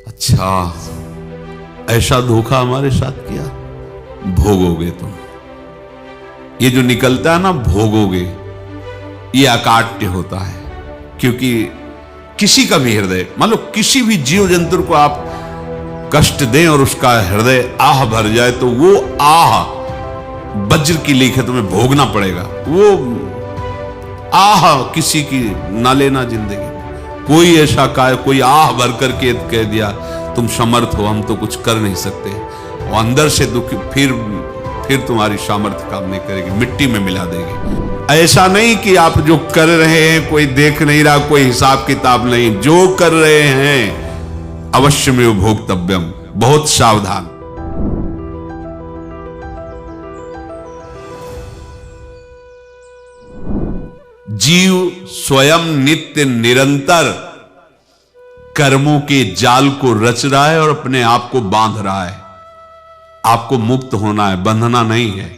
अच्छा, ऐसा धोखा हमारे साथ किया, भोगोगे तुम। ये जो निकलता है ना भोगोगे, ये अकाट्य होता है। क्योंकि किसी का भी हृदय, मान लो किसी भी जीव जंतु को आप कष्ट दें और उसका हृदय आह भर जाए, तो वो आह वज्र की लीक है, तुम्हें भोगना पड़ेगा। वो आह किसी की ना लेना जिंदगी। कोई ऐसा कोई आह भर करके कह दिया तुम समर्थ हो, हम तो कुछ कर नहीं सकते, और अंदर से दुखी, फिर तुम्हारी सामर्थ्य काम नहीं करेगी, मिट्टी में मिला देगी। ऐसा नहीं कि आप जो कर रहे हैं कोई देख नहीं रहा, कोई हिसाब किताब नहीं, जो कर रहे हैं अवश्य में भोक्तव्यम, बहुत सावधान। जीव स्वयं नित्य निरंतर कर्मों के जाल को रच रहा है और अपने आप को बांध रहा है। आपको मुक्त होना है, बंधना नहीं है।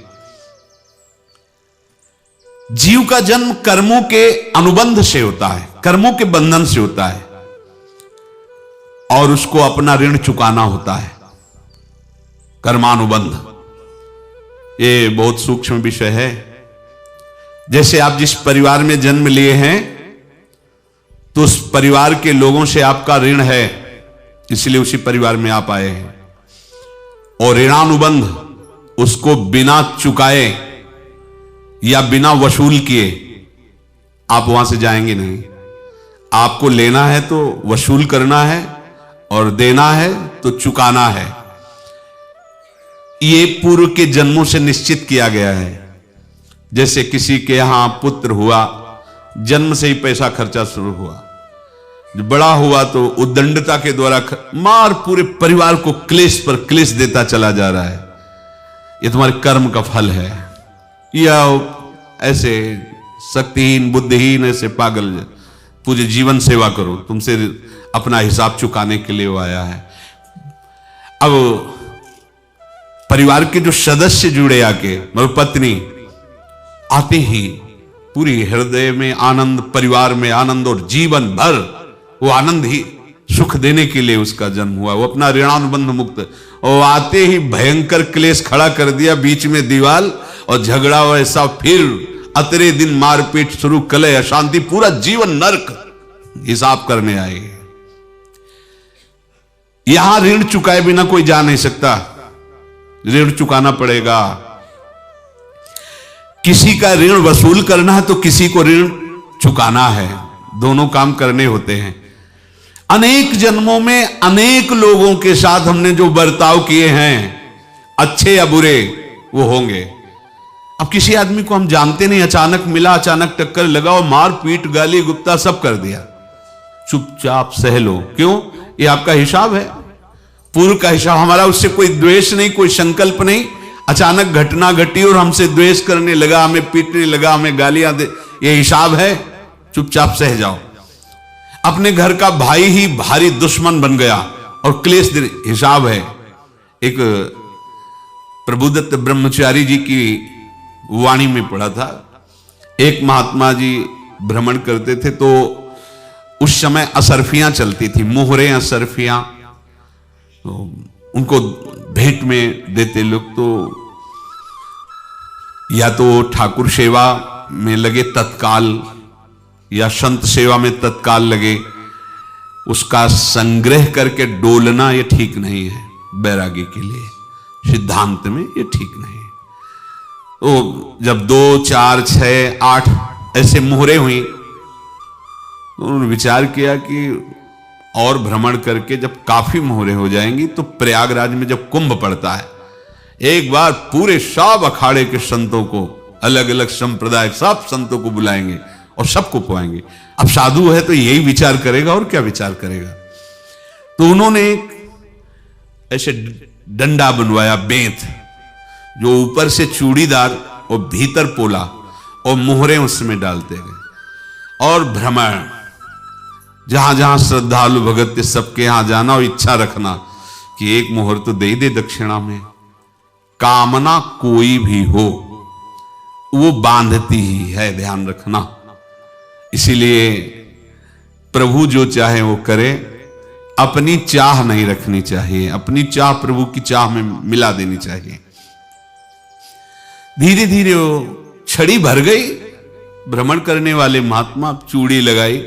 जीव का जन्म कर्मों के अनुबंध से होता है, कर्मों के बंधन से होता है, और उसको अपना ऋण चुकाना होता है। कर्मानुबंध ये बहुत सूक्ष्म विषय है। जैसे आप जिस परिवार में जन्म लिए हैं, तो उस परिवार के लोगों से आपका ऋण है, इसलिए उसी परिवार में आप आए हैं। और ऋणानुबंध, उसको बिना चुकाए या बिना वसूल किए आप वहां से जाएंगे नहीं। आपको लेना है तो वसूल करना है, और देना है तो चुकाना है। ये पूर्व के जन्मों से निश्चित किया गया है। जैसे किसी के यहां पुत्र हुआ, जन्म से ही पैसा खर्चा शुरू हुआ, बड़ा हुआ तो उद्दंडता के द्वारा मार पूरे परिवार को क्लेश पर क्लेश देता चला जा रहा है। ये तुम्हारे कर्म का फल है। या ऐसे शक्तिहीन बुद्धिहीन ऐसे पागल पूरे जीवन सेवा करो, तुमसे अपना हिसाब चुकाने के लिए वो आया है। अब परिवार के जो सदस्य जुड़े आके, मतलब पत्नी आते ही पूरी हृदय में आनंद, परिवार में आनंद, और जीवन भर वो आनंद ही सुख देने के लिए उसका जन्म हुआ। वो अपना ऋणानुबंध मुक्त, और आते ही भयंकर क्लेश खड़ा कर दिया, बीच में दीवाल और झगड़ा वैसा, फिर अतरे दिन मारपीट शुरू, कलह अशांति, पूरा जीवन नरक हिसाब करने आए। यहां ऋण चुकाए बिना कोई जा नहीं सकता, ऋण चुकाना पड़ेगा। किसी का ऋण वसूल करना है तो किसी को ऋण चुकाना है, दोनों काम करने होते हैं। अनेक जन्मों में अनेक लोगों के साथ हमने जो बर्ताव किए हैं, अच्छे या बुरे, वो होंगे। अब किसी आदमी को हम जानते नहीं, अचानक मिला, अचानक टक्कर लगा और मार पीट गाली गुप्ता सब कर दिया, चुपचाप सह लो। क्यों? ये आपका हिसाब है, पूर्व का हिसाब। हमारा उससे कोई द्वेष नहीं, कोई संकल्प नहीं। अचानक घटना घटी और हमसे द्वेष करने लगा, हमें पीटने लगा, हमें गालियां दे, ये हिसाब है, चुपचाप सह जाओ। अपने घर का भाई ही भारी दुश्मन बन गया और क्लेश हिसाब है। एक प्रभुदत्त ब्रह्मचारी जी की वाणी में पढ़ा था, एक महात्मा जी भ्रमण करते थे, तो उस समय असरफियां चलती थी, मोहरे असरफियां, तो उनको भेंट में देते लोग। तो या तो ठाकुर सेवा में लगे तत्काल, या संत सेवा में तत्काल लगे, उसका संग्रह करके डोलना ये ठीक नहीं है। बैरागी के लिए सिद्धांत में ये ठीक नहीं है। तो जब 2, 4, 6, 8 ऐसे मोहरे हुई, तो उन्होंने विचार किया कि और भ्रमण करके जब काफी मोहरे हो जाएंगी तो प्रयागराज में जब कुंभ पड़ता है, एक बार पूरे सब अखाड़े के संतों को, अलग अलग संप्रदाय सब संतों को बुलाएंगे और सबको पुआएंगे। अब साधु है तो यही विचार करेगा, और क्या विचार करेगा। तो उन्होंने एक ऐसे डंडा बनवाया, बेंत, जो ऊपर से चूड़ीदार और भीतर पोला, और मोहरे उसमें डालते गए। और भ्रमण, जहां जहां श्रद्धालु भगत सबके यहां जाना और इच्छा रखना कि एक मोहर तो दे दे दक्षिणा में। कामना कोई भी हो वो बांधती ही है, ध्यान रखना। इसीलिए प्रभु जो चाहे वो करे, अपनी चाह नहीं रखनी चाहिए, अपनी चाह प्रभु की चाह में मिला देनी चाहिए। धीरे धीरे वो छड़ी भर गई। भ्रमण करने वाले महात्मा चूड़ी लगाई,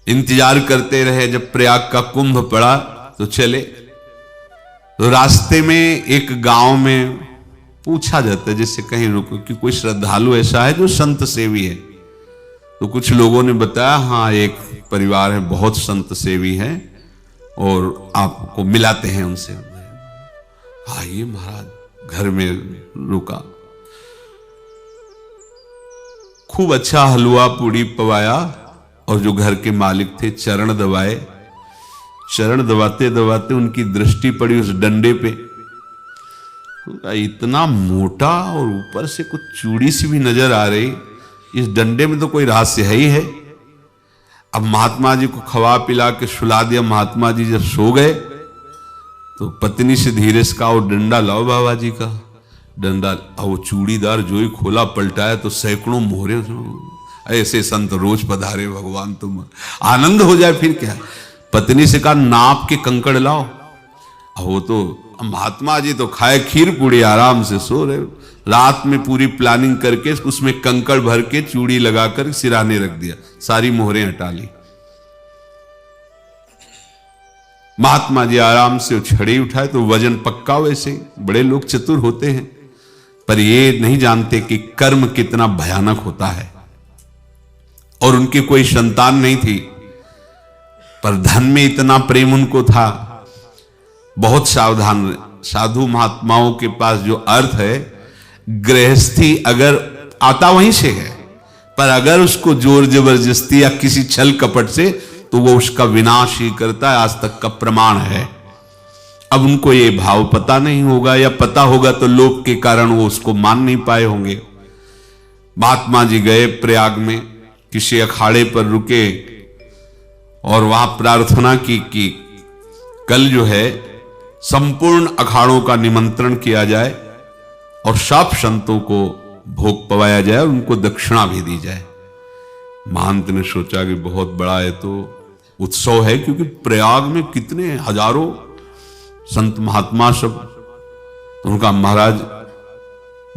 इंतजार करते रहे। जब प्रयाग का कुंभ पड़ा तो चले। तो रास्ते में एक गांव में पूछा जाता है जैसे कहीं रुको कि कोई श्रद्धालु ऐसा है जो संत सेवी है। तो कुछ लोगों ने बताया हाँ एक परिवार है बहुत संत सेवी है और आपको मिलाते हैं उनसे। आइए महाराज, घर में रुका। खूब अच्छा हलवा पूड़ी पवाया और जो घर के मालिक थे चरण दबाए। चरण दबाते दबाते उनकी दृष्टि पड़ी उस डंडे पे। इतना मोटा और ऊपर से कुछ चूड़ी सी भी नजर आ रही, इस डंडे में तो कोई रहस्य है ही है। अब महात्मा जी को खवा पिला के सुला दिया। महात्मा जी जब सो गए तो पत्नी से धीरे से कहा वो डंडा लाओ बाबा जी का। डंडा वो चूड़ीदार जो ही खोला पलटाया तो सैकड़ों मोहरे। ऐसे संत रोज पधारे भगवान, तुम आनंद हो जाए फिर क्या। पत्नी से कहा नाप के कंकड़ लाओ। अब वो तो महात्मा जी तो खाए खीर पूड़ी आराम से सो रहे। रात में पूरी प्लानिंग करके उसमें कंकड़ भर के चूड़ी लगाकर सिराने रख दिया, सारी मोहरें हटा ली। महात्मा जी आराम से छड़ी उठाए तो वजन पक्का। वैसे बड़े लोग चतुर होते हैं पर ये नहीं जानते कि कर्म कितना भयानक होता है। और उनकी कोई संतान नहीं थी पर धन में इतना प्रेम उनको था। बहुत सावधान। साधु महात्माओं के पास जो अर्थ है, गृहस्थी अगर आता वहीं से है पर अगर उसको जोर जबरदस्ती या किसी छल कपट से तो वो उसका विनाश ही करता है। आज तक का प्रमाण है। अब उनको ये भाव पता नहीं होगा या पता होगा तो लोभ के कारण वो उसको मान नहीं पाए होंगे। महात्मा जी गए प्रयाग में, किसी अखाड़े पर रुके और वहां प्रार्थना की कि कल जो है संपूर्ण अखाड़ों का निमंत्रण किया जाए और सब संतों को भोग पवाया जाए और उनको दक्षिणा भी दी जाए। महंत ने सोचा कि बहुत बड़ा है तो उत्सव है, क्योंकि प्रयाग में कितने हजारों संत महात्मा सब। तो उनका महाराज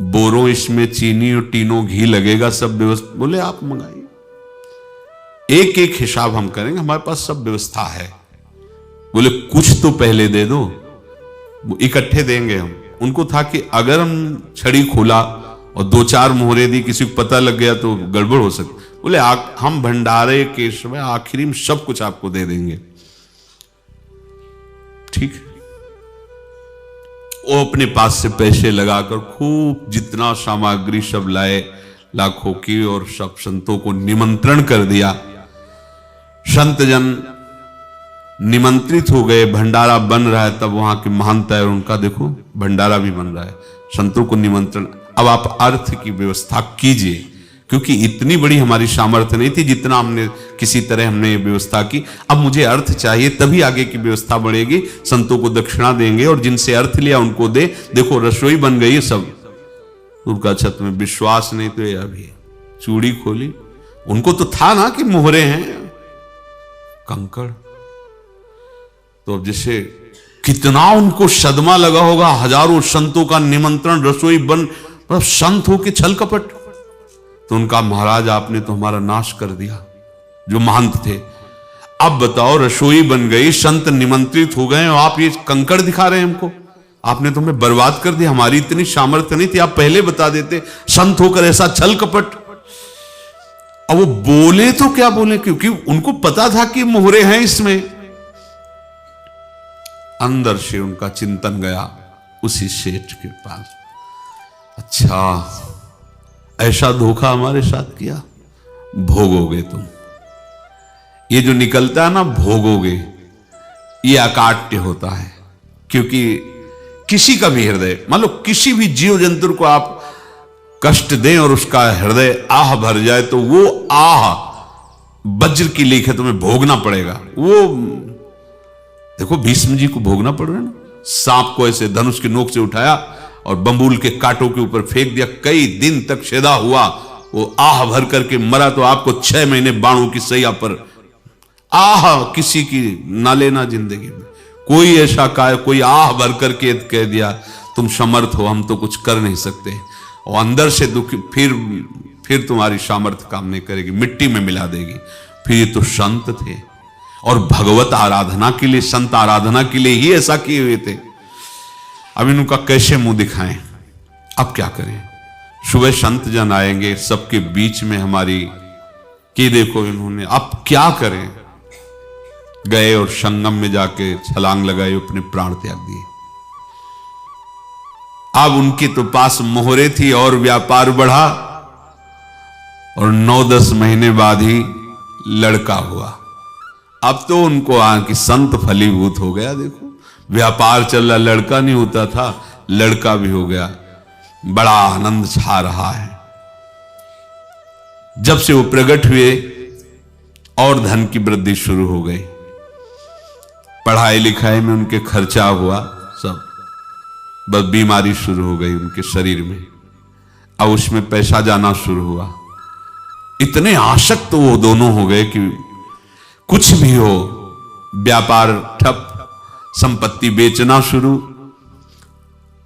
बोरों इसमें चीनी और टीनों घी लगेगा, सब व्यवस्था। बोले आप मंगाइए, एक एक हिसाब हम करेंगे, हमारे पास सब व्यवस्था है। बोले कुछ तो पहले दे दो, इकट्ठे देंगे हम। उनको था कि अगर हम छड़ी खोला और दो चार मोहरे दी, किसी को पता लग गया तो गड़बड़ हो सकती। बोले हम भंडारे के समय आखिरी में सब कुछ आपको दे देंगे। ठीक है। वो अपने पास से पैसे लगाकर खूब जितना सामग्री सब लाए लाखों की और सब संतों को निमंत्रण कर दिया। संत जन निमंत्रित हो गए, भंडारा बन रहा है। तब वहां के महंत है और उनका देखो भंडारा भी बन रहा है, संतों को निमंत्रण। अब आप अर्थ की व्यवस्था कीजिए, क्योंकि इतनी बड़ी हमारी सामर्थ्य नहीं थी जितना हमने किसी तरह हमने व्यवस्था की। अब मुझे अर्थ चाहिए, तभी आगे की व्यवस्था बढ़ेगी। संतों को दक्षिणा देंगे और जिनसे अर्थ लिया उनको दे। देखो रसोई बन गई है सब। उनका छत में विश्वास नहीं तो ये अभी चूड़ी खोली। उनको तो था ना कि मोहरे हैं कंकड़। तो अब जैसे कितना उनको सदमा लगा होगा। हजारों संतों का निमंत्रण, रसोई बन, मतलब संत हो के छल कपट। तो उनका महाराज आपने तो हमारा नाश कर दिया, जो महंत थे। अब बताओ रसोई बन गई, संत निमंत्रित हो गए और आप ये कंकड़ दिखा रहे हैं हमको। आपने तो हमें बर्बाद कर दिया। हमारी इतनी सामर्थ्य नहीं थी, आप पहले बता देते। संत होकर ऐसा छल कपट। अब वो बोले तो क्या बोले, क्योंकि उनको पता था कि मोहरे हैं इसमें। अंदर से उनका चिंतन गया उसी सेठ के पास। अच्छा ऐसा धोखा हमारे साथ किया, भोगोगे तुम। ये जो निकलता है ना भोगोगे, ये अकाट्य होता है। क्योंकि किसी का भी हृदय, मान लो किसी भी जीव जंतु को आप कष्ट दें और उसका हृदय आह भर जाए तो वो आह वज्र की लेख है, तुम्हें भोगना पड़ेगा। वो देखो भीष्म जी को भोगना पड़ रहा है ना। सांप को ऐसे धनुष की नोक से उठाया और बंबूल के कांटों के ऊपर फेंक दिया। कई दिन तक शेदा हुआ, वो आह भर करके मरा। तो आपको 6 महीने बाणों की सैया पर आह किसी की ना लेना जिंदगी में। कोई ऐसा कोई आह भर करके कह दिया तुम समर्थ हो, हम तो कुछ कर नहीं सकते, और अंदर से दुखी, फिर तुम्हारी सामर्थ्य काम नहीं करेगी, मिट्टी में मिला देगी। फिर ये तो संत थे और भगवत आराधना के लिए, संत आराधना के लिए ही ऐसा किए हुए थे। अब इनका कैसे मुंह दिखाएं, अब क्या करें। सुबह संत जन आएंगे, सबके बीच में हमारी कि देखो इन्होंने, अब क्या करें। गए और संगम में जाके छलांग लगाई, अपने प्राण त्याग दिए। अब उनके तो पास मोहरे थी और व्यापार बढ़ा, और 9-10 महीने बाद ही लड़का हुआ। अब तो उनको कि संत फलीभूत हो गया। देखो व्यापार चल रहा, लड़का नहीं होता था, लड़का भी हो गया, बड़ा आनंद छा रहा है। जब से वो प्रकट हुए और धन की वृद्धि शुरू हो गई, पढ़ाई लिखाई में उनके खर्चा हुआ सब, बस बीमारी शुरू हो गई उनके शरीर में, अब उसमें पैसा जाना शुरू हुआ। इतने आसक्त तो वो दोनों हो गए कि कुछ भी हो, व्यापार ठप, संपत्ति बेचना शुरू।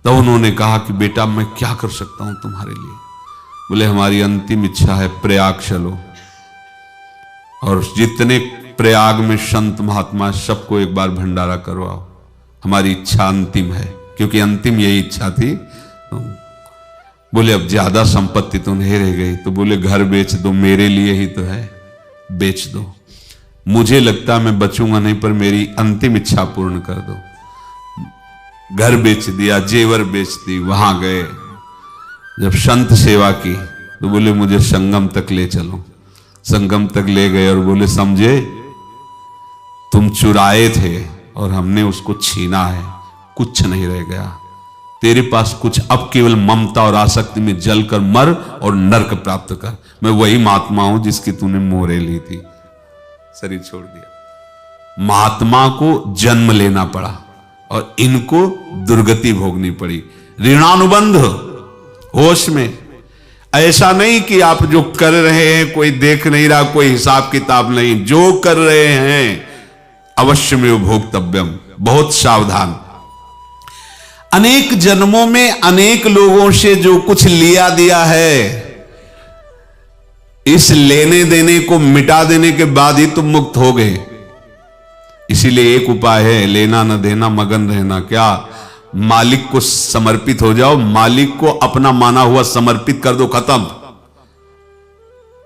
तो उन्होंने कहा कि बेटा मैं क्या कर सकता हूं तुम्हारे लिए। बोले हमारी अंतिम इच्छा है प्रयाग चलो, और जितने प्रयाग में संत महात्मा सबको एक बार भंडारा करवाओ, हमारी इच्छा अंतिम है, क्योंकि अंतिम यही इच्छा थी। बोले अब ज्यादा संपत्ति तो नहीं रह गई, तो बोले घर बेच दो, मेरे लिए ही तो है, बेच दो। मुझे लगता मैं बचूंगा नहीं, पर मेरी अंतिम इच्छा पूर्ण कर दो। घर बेच दिया, जेवर बेच दी। वहां गए, जब संत सेवा की तो बोले मुझे संगम तक ले चलो। संगम तक ले गए और बोले समझे तुम चुराए थे और हमने उसको छीना है, कुछ नहीं रह गया तेरे पास कुछ, अब केवल ममता और आसक्ति में जलकर मर और नरक प्राप्त कर। मैं वही महात्मा हूं जिसकी तूने मोहरे ली थी, शरीर छोड़ दिया। महात्मा को जन्म लेना पड़ा और इनको दुर्गति भोगनी पड़ी। ऋणानुबंध होश में, ऐसा नहीं कि आप जो कर रहे हैं कोई देख नहीं रहा, कोई हिसाब किताब नहीं, जो कर रहे हैं अवश्य में भोक्तव्यम, बहुत सावधान। अनेक जन्मों में अनेक लोगों से जो कुछ लिया दिया है, इस लेने देने को मिटा देने के बाद ही तुम मुक्त हो गए। इसीलिए एक उपाय है, लेना न देना मगन रहना। क्या? मालिक को समर्पित हो जाओ, मालिक को अपना माना हुआ समर्पित कर दो, खत्म।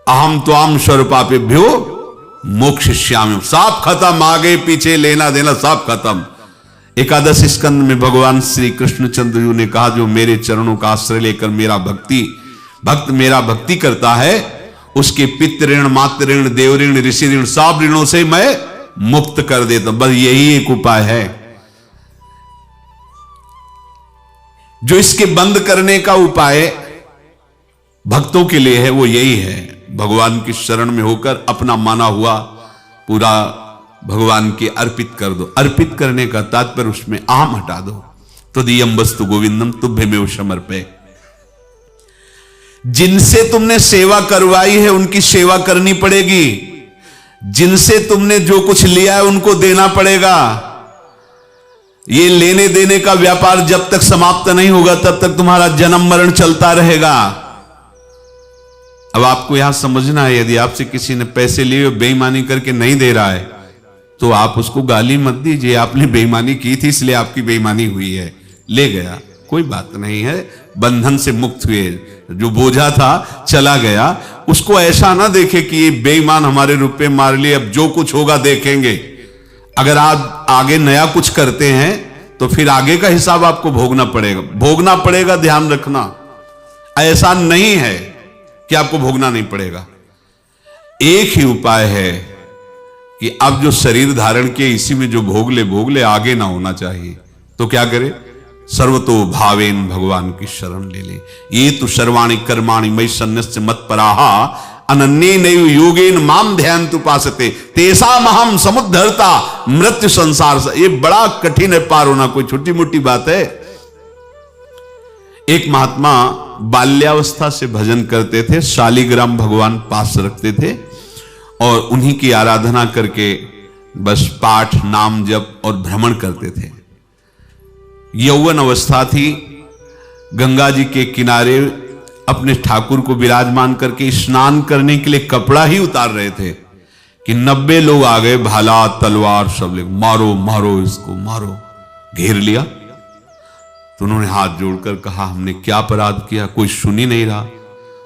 अहम त्वाम स्वरूपापेभ्यो मोक्षयिष्यामि, सब खत्म, आगे पीछे लेना देना सब खत्म। एकादश स्कंद में भगवान श्री कृष्णचंद्र जी ने कहा जो मेरे चरणों का आश्रय लेकर भक्त मेरा भक्ति करता है, उसके पितृ ऋण, मातृ ऋण, देव ऋण, ऋषि ऋण, सब ऋणों से मैं मुक्त कर देता हूं। बस यही एक उपाय है जो इसके बंद करने का उपाय भक्तों के लिए है, वो यही है, भगवान की शरण में होकर अपना माना हुआ पूरा भगवान के अर्पित कर दो। अर्पित करने का तात्पर्य उसमें अहम हटा दो। तो दियम वस्तु गोविंदम तुभ्यमेव समर्पये। जिनसे तुमने सेवा करवाई है उनकी सेवा करनी पड़ेगी, जिनसे तुमने जो कुछ लिया है उनको देना पड़ेगा। ये लेने देने का व्यापार जब तक समाप्त नहीं होगा तब तक तुम्हारा जन्म मरण चलता रहेगा। अब आपको यहां समझना है, यदि आपसे किसी ने पैसे लिए बेईमानी करके नहीं दे रहा है तो आप उसको गाली मत दीजिए, आपने बेईमानी की थी इसलिए आपकी बेईमानी हुई है, ले गया, कोई बात नहीं है, बंधन से मुक्त हुए, जो बोझा था चला गया। उसको ऐसा ना देखे कि ये बेईमान हमारे रुपए मार लिए, अब जो कुछ होगा देखेंगे। अगर आप आगे नया कुछ करते हैं तो फिर आगे का हिसाब आपको भोगना पड़ेगा, ध्यान रखना। ऐसा नहीं है कि आपको भोगना नहीं पड़ेगा। एक ही उपाय है कि अब जो शरीर धारण किए इसी में जो भोग ले, आगे ना होना चाहिए। तो क्या करे? सर्वतो भावेन भगवान की शरण ले ले। ये तो सर्वाणि कर्माणि मयि सन्न्यस्य मत्पराहा अनन्येनैव योगेन माम ध्यायन्तु उपासते तेषामहं समुद्धर्ता मृत्यु संसार से। ये बड़ा कठिन है पार होना, कोई छोटी मोटी बात है। एक महात्मा बाल्यावस्था से भजन करते थे, शालिग्राम भगवान पास रखते थे और उन्हीं की आराधना करके बस पाठ नाम जप और भ्रमण करते थे। यौवन अवस्था थी, गंगा जी के किनारे अपने ठाकुर को विराजमान करके स्नान करने के लिए कपड़ा ही उतार रहे थे कि 90 लोग आ गए, भाला तलवार सब ले, मारो मारो इसको मारो, घेर लिया। तो उन्होंने हाथ जोड़कर कहा हमने क्या अपराध किया, कोई सुन ही नहीं रहा।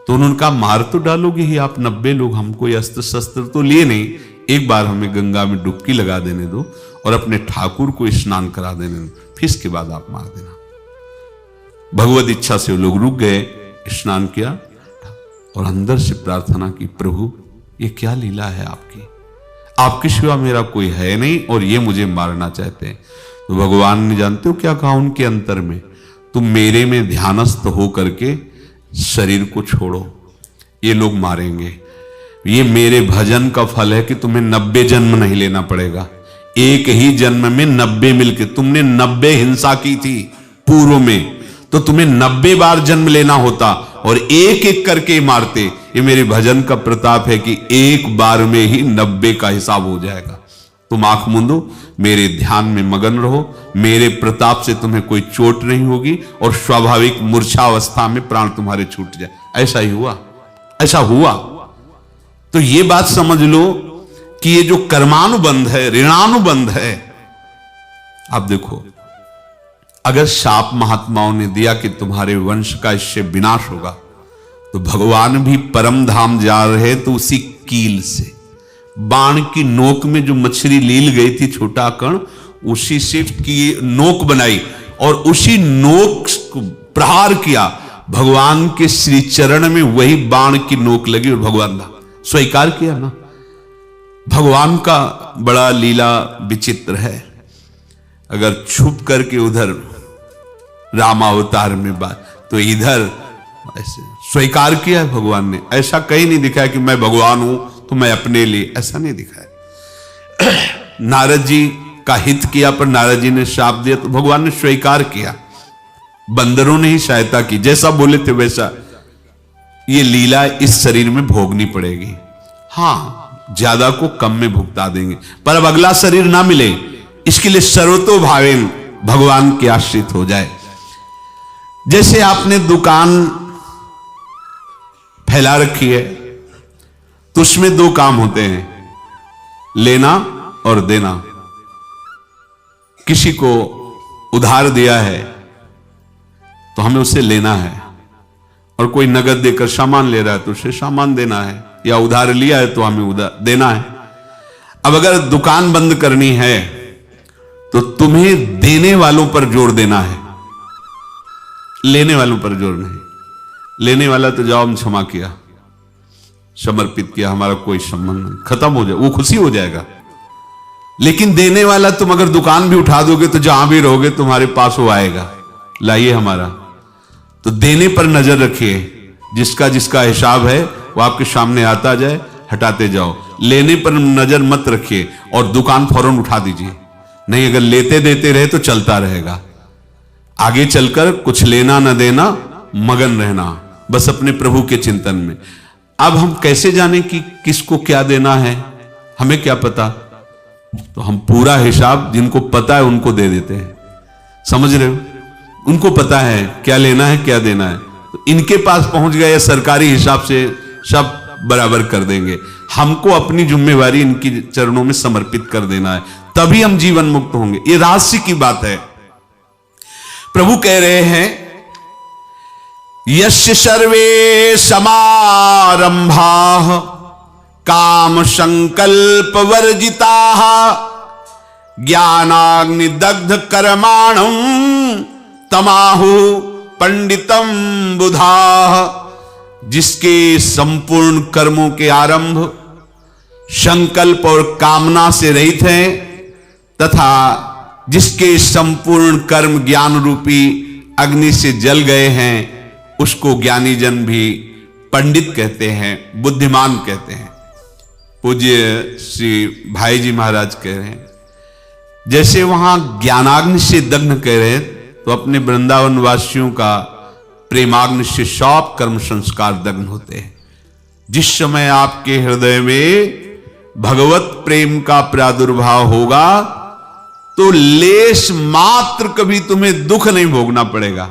तो उन्होंने कहा मार तो डालोगे ही आप 90 लोग, हम कोई अस्त्र शस्त्र तो लिए नहीं, एक बार हमें गंगा में डुबकी लगा देने दो और अपने ठाकुर को स्नान करा देने दो, फिर इसके बाद आप मार देना। भगवत इच्छा से वो लोग रुक गए, स्नान किया और अंदर से प्रार्थना की, प्रभु ये क्या लीला है आपकी, आपके सिवा मेरा कोई है नहीं और ये मुझे मारना चाहते हैं। तो भगवान ने जानते हो क्या कहा उनके अंतर में, तुम मेरे में ध्यानस्थ हो करके शरीर को छोड़ो, ये लोग मारेंगे, ये मेरे भजन का फल है कि तुम्हें 90 जन्म नहीं लेना पड़ेगा, एक ही जन्म में 90 मिलके, तुमने 90 हिंसा की थी पूर्व में, तो तुम्हें 90 बार जन्म लेना होता और एक एक करके मारते। ये मेरे भजन का प्रताप है कि एक बार में ही 90 का हिसाब हो जाएगा। तुम आंख मूंदो, मेरे ध्यान में मगन रहो, मेरे प्रताप से तुम्हें कोई चोट नहीं होगी और स्वाभाविक मूर्छावस्था में प्राण तुम्हारे छूट जाए। ऐसा ही हुआ, ऐसा हुआ। तो ये बात समझ लो कि ये जो कर्मानुबंध है, ऋणानुबंध है। आप देखो, अगर शाप महात्माओं ने दिया कि तुम्हारे वंश का इससे विनाश होगा, तो भगवान भी परम धाम जा रहे तो उसी कील से, बाण की नोक में जो मछली लील गई थी छोटा कण, उसी से की नोक बनाई और उसी नोक को प्रहार किया, भगवान के श्री चरण में वही बाण की नोक लगी और भगवान ने स्वीकार किया ना। भगवान का बड़ा लीला विचित्र है। अगर छुप करके उधर रामावतार में बात, तो इधर ऐसे स्वीकार किया है भगवान ने। ऐसा कहीं नहीं दिखाया कि मैं भगवान हूं तो मैं अपने लिए, ऐसा नहीं दिखाया। नारद जी का हित किया पर नारद जी ने शाप दिया तो भगवान ने स्वीकार किया। बंदरों ने ही सहायता की, जैसा बोले थे वैसा। ये लीला इस शरीर में भोगनी पड़ेगी। हां, ज्यादा को कम में भुगता देंगे, पर अब अगला शरीर ना मिले, इसके लिए सर्वतो भावेन भगवान के आश्रित हो जाए। जैसे आपने दुकान फैला रखी है तो उसमें दो काम होते हैं, लेना और देना। किसी को उधार दिया है तो हमें उसे लेना है, और कोई नगद देकर सामान ले रहा है तो उसे सामान देना है, या उधार लिया है तो हमें उधार देना है। अब अगर दुकान बंद करनी है तो तुम्हें देने वालों पर जोर देना है, लेने वालों पर जोर नहीं। लेने वाला तो जाओ हम क्षमा किया, समर्पित किया, हमारा कोई संबंध नहीं, खत्म हो जाए, वो खुशी हो जाएगा। लेकिन देने वाला तुम अगर दुकान भी उठा दोगे तो जहां भी रहोगे तुम्हारे पास वो आएगा, लाइए हमारा। तो देने पर नजर रखिए, जिसका जिसका हिसाब है वो आपके सामने आता जाए, हटाते जाओ। लेने पर नजर मत रखिए और दुकान फौरन उठा दीजिए, नहीं अगर लेते देते रहे तो चलता रहेगा। आगे चलकर कुछ लेना न देना, मगन रहना बस अपने प्रभु के चिंतन में। अब हम कैसे जाने कि किसको क्या देना है, हमें क्या पता? तो हम पूरा हिसाब जिनको पता है उनको दे देते हैं, समझ रहे हो? उनको पता है क्या लेना है क्या देना है, तो इनके पास पहुंच गए, सरकारी हिसाब से सब बराबर कर देंगे। हमको अपनी जिम्मेवारी इनकी चरणों में समर्पित कर देना है, तभी हम जीवन मुक्त होंगे। ये रहस्य की बात है। प्रभु कह रहे हैं, यस्य सर्वे समारंभाः काम संकल्प वर्जिताः ज्ञानाग्नि दग्ध कर्माणं तमाहु पंडितम बुधाः। जिसके संपूर्ण कर्मों के आरंभ संकल्प और कामना से रहित हैं, तथा जिसके संपूर्ण कर्म ज्ञान रूपी अग्नि से जल गए हैं, उसको ज्ञानी जन भी पंडित कहते हैं, बुद्धिमान कहते हैं। पूज्य श्री भाई जी महाराज कह रहे हैं, जैसे वहां ज्ञानाग्नि से दग्ध कह रहे हैं, तो अपने वृंदावन वासियों का प्रेमाग्नि से सब कर्म संस्कार दग्ध होते हैं। जिस समय आपके हृदय में भगवत प्रेम का प्रादुर्भाव होगा तो लेश मात्र कभी तुम्हें दुख नहीं भोगना पड़ेगा।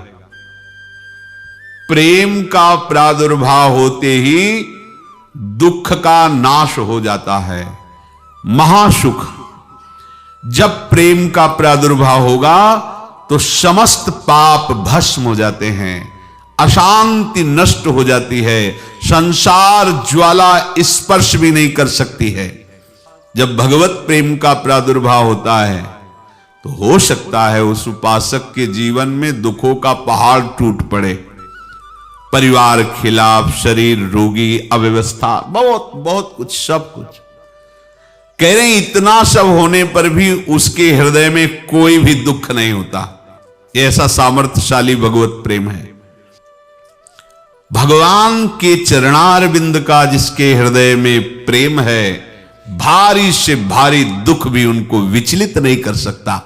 प्रेम का प्रादुर्भाव होते ही दुख का नाश हो जाता है, महासुख। जब प्रेम का प्रादुर्भाव होगा तो समस्त पाप भस्म हो जाते हैं, अशांति नष्ट हो जाती है, संसार ज्वाला स्पर्श भी नहीं कर सकती है। जब भगवत प्रेम का प्रादुर्भाव होता है तो हो सकता है उस उपासक के जीवन में दुखों का पहाड़ टूट पड़े, परिवार खिलाफ, शरीर रोगी, अव्यवस्था, बहुत बहुत कुछ, सब कुछ। कह रहे हैं इतना सब होने पर भी उसके हृदय में कोई भी दुख नहीं होता। ऐसा सामर्थ्यशाली भगवत प्रेम है। भगवान के चरणारविंद का जिसके हृदय में प्रेम है, भारी से भारी दुख भी उनको विचलित नहीं कर सकता।